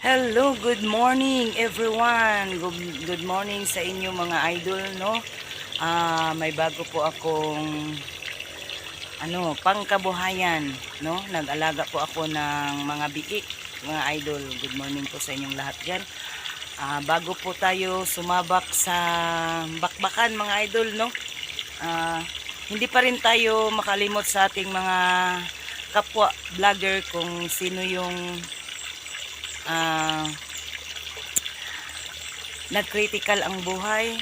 Hello, good morning everyone. Good morning sa inyo mga idol, no? May bago po akong pangkabuhayan, no? Nag-alaga po ako ng mga biik, mga idol. Good morning po sa inyong lahat diyan. Bago po tayo sumabak sa bakbakan mga idol, no? Hindi pa rin tayo makalimot sa ating mga kapwa vlogger kung sino yung nag-critical ang buhay.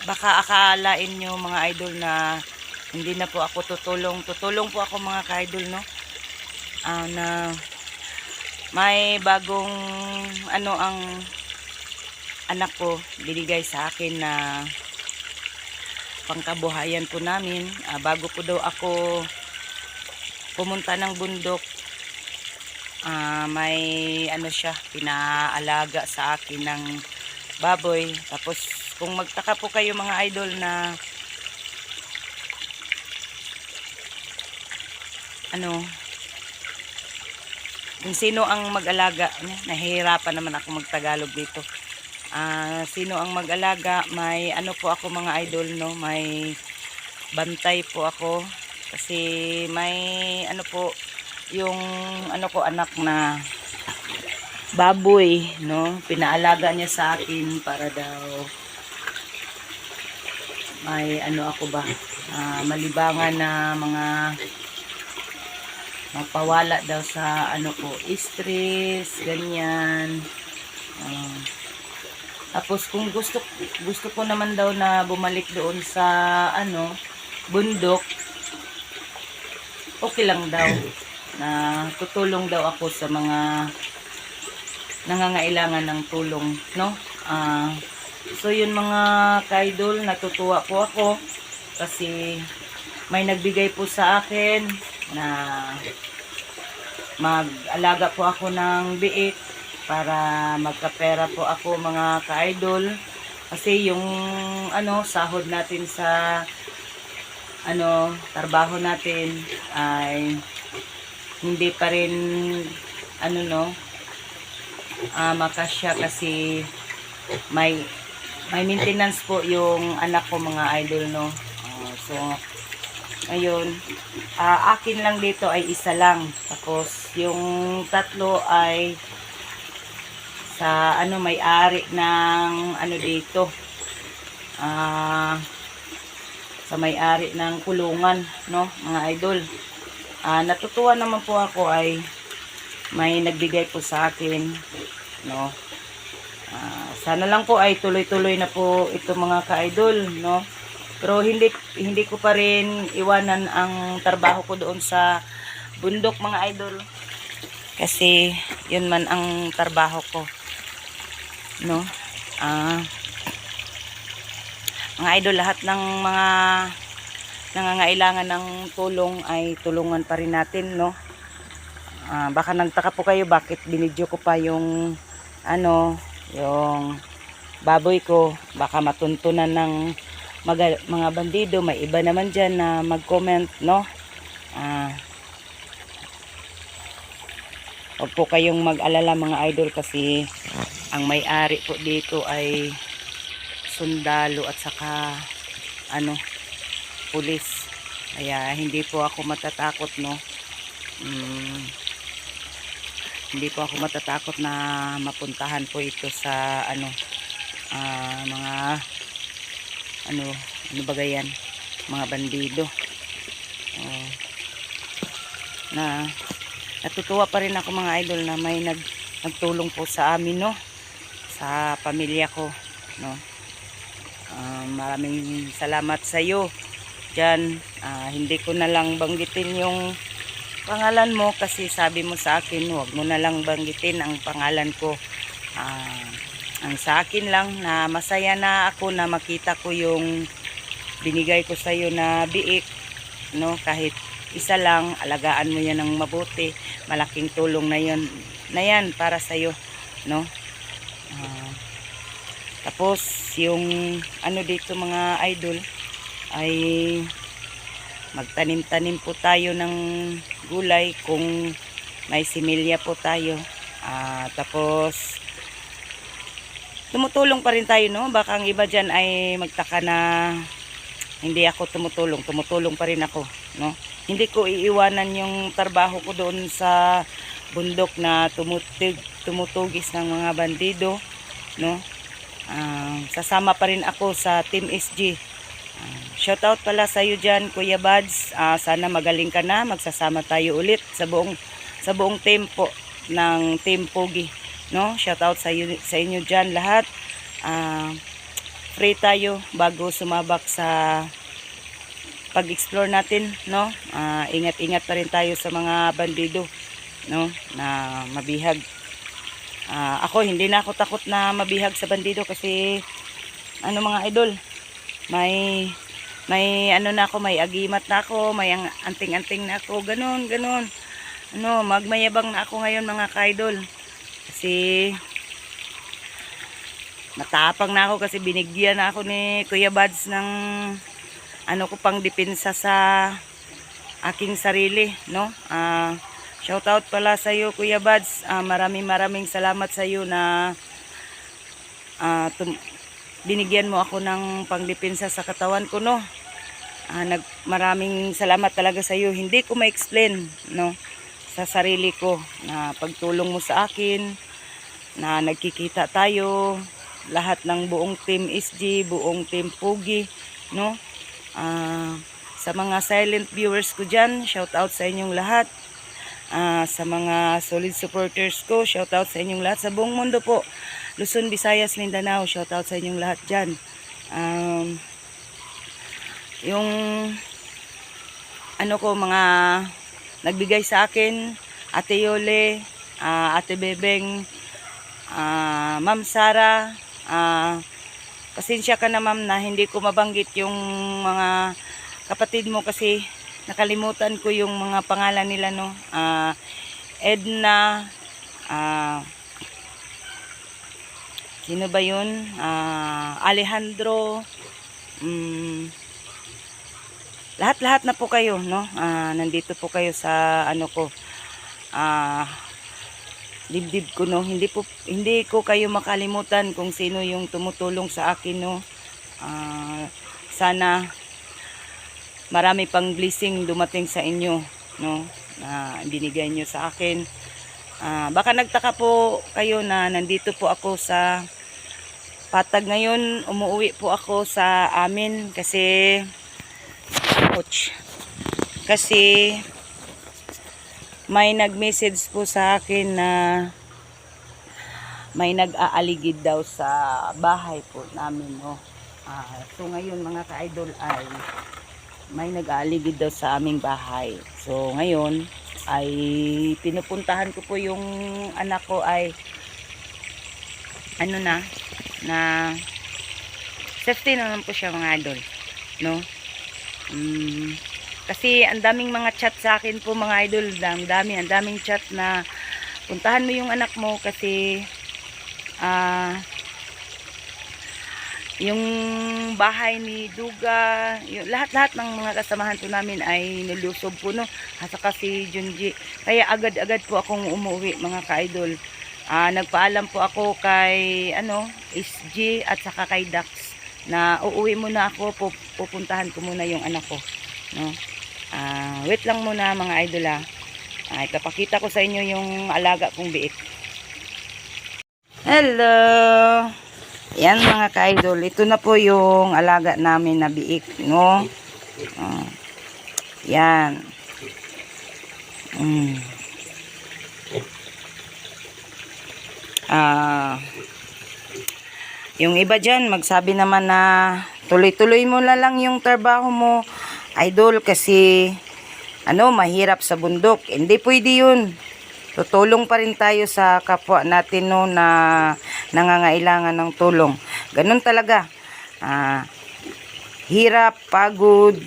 Baka akalain nyo mga idol na hindi na po ako tutulong po ako mga ka-idol, no? Na may bagong ang anak ko binigay sa akin na pangkabuhayan po namin. Bago po daw ako pumunta ng bundok, may siya, pinaalaga sa akin ng baboy. Tapos kung magtaka po kayo mga idol na kung sino ang mag-alaga, nahihirapan naman ako magtagalog dito. Sino ang mag-alaga, may po ako mga idol, no? May bantay po ako kasi may po yung anak na baboy, no? Pinaalaga niya sa akin para daw may malibangan na mga mapawala daw sa stress, ganyan. Tapos kung gusto ko naman daw na bumalik doon sa bundok, okay lang daw na tutulong daw ako sa mga nangangailangan ng tulong, no? So yun mga ka-idol, natutuwa po ako kasi may nagbigay po sa akin na mag-alaga po ako ng biik para magkapera po ako mga ka-idol, kasi yung sahod natin sa trabaho natin ay hindi pa rin makasya kasi may maintenance po yung anak ko mga idol, no? So ayun, akin lang dito ay isa lang, tapos yung tatlo ay sa may-ari ng dito, sa may-ari ng kulungan, no mga idol. Natutuwa naman po ako ay may nagbigay po sa akin, no? Sana lang po ay tuloy-tuloy na po ito mga ka-idol, no? Pero hindi ko pa rin iwanan ang trabaho ko doon sa bundok mga idol, kasi yun man ang trabaho ko, no? Mga idol, lahat ng mga nangangailangan ng tulong ay tulungan pa rin natin, no? Baka nagtaka po kayo bakit binidyo ko pa yung yung baboy ko. Baka matuntunan ng mga bandido. May iba naman dyan na mag-comment, no? Huwag po kayong mag-alala mga idol, kasi ang may-ari po dito ay sundalo at saka pulis. Kaya hindi po ako matatakot, no? Hindi po ako matatakot na mapuntahan po ito sa mga bagayan, mga bandido. Na natutuwa pa rin ako mga idol na may nagtulong po sa amin, no? Sa pamilya ko, no? Maraming salamat sa iyo dyan. Hindi ko na lang banggitin yung pangalan mo kasi sabi mo sa akin huwag mo na lang banggitin ang pangalan ko. Ang sa akin lang na masaya na ako na makita ko yung binigay ko sa iyo na biik, no? Kahit isa lang, alagaan mo yan ng mabuti. Malaking tulong na yan para sa iyo, no? Tapos yung dito mga idol ay magtanim-tanim po tayo ng gulay. Kung may similya po tayo, Tapos tumutulong pa rin tayo, no? Baka ang iba dyan ay magtaka na hindi ako tumutulong pa rin ako, no? Hindi ko iiwanan yung trabaho ko doon sa bundok na tumutugis ng mga bandido, no? Sasama pa rin ako sa Team SG. Shoutout pala sa iyo dyan, Kuya Bads. Sana magaling ka na, magsasama tayo ulit sa buong team po ng Team Pogi, no? Shoutout sa inyo dyan lahat. Pray tayo bago sumabak sa pag-explore natin, no? Ingat-ingat pa rin tayo sa mga bandido, no? Na mabihag. Ako hindi na ako takot na mabihag sa bandido kasi ano mga idol, may ano na ako, may agimat na ako, may anting-anting na ako, ganun. Magmayabang na ako ngayon mga ka-idol. Kasi matapang na ako kasi binigyan na ako ni Kuya Bads ng ano ko pang depensa sa aking sarili, no? Shoutout pala sa iyo Kuya Bads. Maraming salamat sa iyo na binigyan mo ako ng pangdepensa sa katawan ko, no? Maraming salamat talaga sa iyo. Hindi ko ma-explain, no, sa sarili ko na pagtulong mo sa akin, na nagkikita tayo lahat ng buong Team SG, buong Team Pogi, no? Sa mga silent viewers ko dyan, shout out sa inyong lahat. Sa mga solid supporters ko, shout out sa inyong lahat sa buong mundo po, Luzon, Visayas, Mindanao, shout out sa inyong lahat dyan. Yung ano ko, mga nagbigay sa akin, Ate Yole, Ate Bebeng, Ma'am Sara, pasensya ka na ma'am na hindi ko mabanggit yung mga kapatid mo kasi nakalimutan ko yung mga pangalan nila, no? Edna, sino ba yun? Alejandro, lahat na po kayo, no? Nandito po kayo sa ano ko, dibdib ko, no? Hindi ko kayo makalimutan kung sino yung tumutulong sa akin, no? Sana marami pang blessing dumating sa inyo, no? Na binigay nyo sa akin. Baka nagtaka po kayo na nandito po ako sa Patag ngayon. Umuwi po ako sa amin kasi may nag-message po sa akin na may nag-aaligid daw sa bahay po namin, no? So ngayon mga ka-idol ay may nag-aaligid daw sa aming bahay. So ngayon ay pinupuntahan ko po yung anak ko ay ano na safety naman po siya mga idol, no? Kasi ang daming mga chat sa akin po mga idol, ang daming chat na puntahan mo yung anak mo kasi yung bahay ni Duga, lahat ng mga kasamahan po namin ay nilusob po, no? At saka si Junji. Kaya agad-agad po akong umuwi mga ka-idol. Nagpaalam po ako kay SG at saka kay Dax na uuwi muna ako, pupuntahan ko muna yung anak ko, no? Wait lang muna mga idol. Ipapakita ko sa inyo yung alaga kong biik. Hello! Yan mga ka-idol, ito na po yung alaga namin na biik, no? Yan. Yung iba dyan, magsabi naman na tuloy-tuloy mo na lang yung trabaho mo, idol, kasi mahirap sa bundok. Hindi pwede yun. Tutulong pa rin tayo sa kapwa natin, no, na nangangailangan ng tulong. Ganun talaga. Hirap, pagod.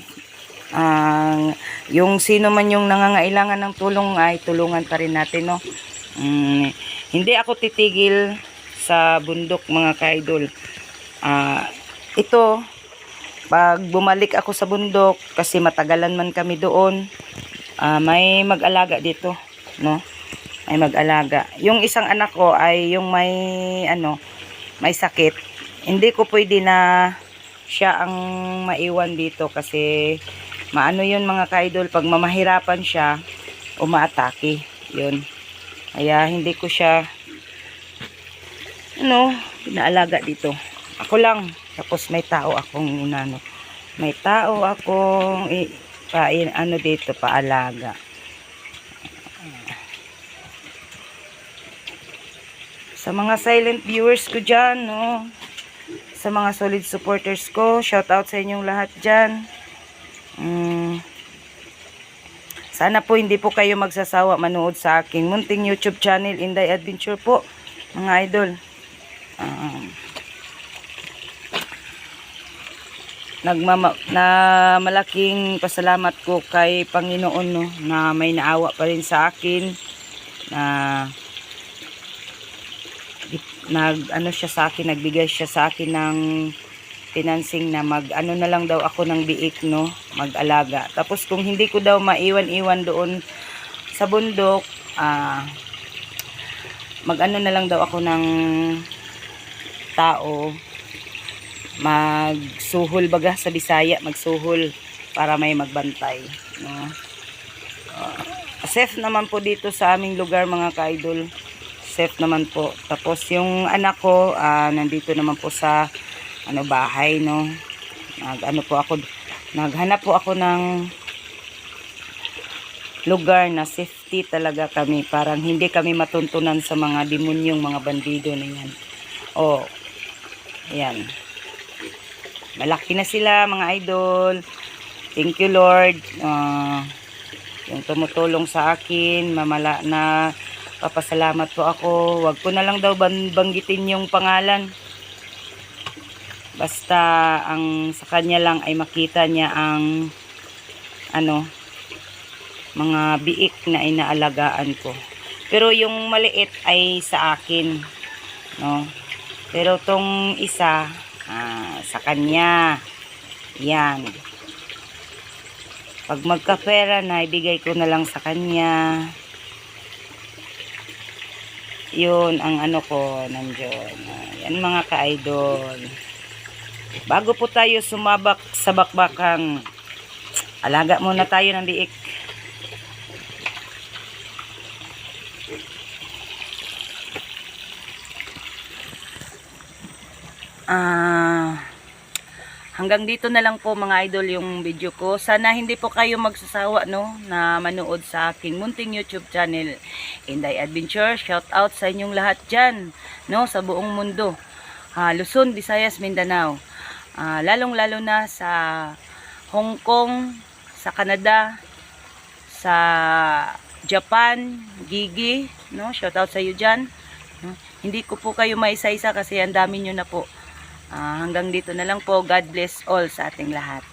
Yung sino man yung nangangailangan ng tulong ay tulungan pa rin natin, no. Hindi ako titigil sa bundok mga ka-idol. Ito, pag bumalik ako sa bundok, kasi matagalan man kami doon, may mag-alaga dito, no. ay mag-alaga. Yung isang anak ko ay yung may may sakit. Hindi ko pwede na siya ang maiwan dito kasi maano yun mga ka-idol, pag mamahirapan siya, umaatake. Yun. Kaya hindi ko siya pinaalaga dito. Ako lang. Tapos may tao akong may tao akong dito, paalaga. Sa mga silent viewers ko dyan, sa mga solid supporters ko, shout out sa inyong lahat dyan. Sana po hindi po kayo magsasawa manood sa aking munting YouTube channel, Inday Adventure po, mga idol. Na malaking pasalamat ko kay Panginoon na may naawa pa rin sa akin, na siya sa akin, nagbigay siya sa akin ng financing na na lang daw ako ng biik, mag-alaga. Tapos kung hindi ko daw maiwan-iwan doon sa bundok, na lang daw ako ng tao, magsuhol baga sa Bisaya, magsuhol para may magbantay, safe naman po dito sa aming lugar mga ka-idol, safe naman po. Tapos yung anak ko nandito naman po sa bahay, naghanap po ako ng lugar na safety talaga kami, parang hindi kami matuntunan sa mga demonyong mga bandido na yan. Ayan, malaki na sila mga idol. Thank you Lord, yung tumutulong sa akin, na papasalamat po ako. Wag ko na lang daw banggitin yung pangalan, basta ang sa kanya lang ay makita niya ang mga biik na inaalagaan ko. Pero yung maliit ay sa akin, pero tong isa sa kanya. Yan, pag magkapera na, ibigay ko na lang sa kanya. Yun ang ko nandiyon. Yan mga ka-idol, bago po tayo sumabak sa bakbakang, alaga muna tayo ng biik. Hanggang dito na lang po mga idol yung video ko. Sana hindi po kayo magsasawa na manood sa aking munting YouTube channel, Inday Adventure. Shout out sa inyong lahat dyan, sa buong mundo, Luzon, Visayas, Mindanao, lalong lalo na sa Hong Kong, sa Canada, sa Japan, Gigi, shout out sa iyo dyan. Hindi ko po kayo maisa-isa kasi ang dami nyo na po. Hanggang dito na lang po. God bless all sa ating lahat.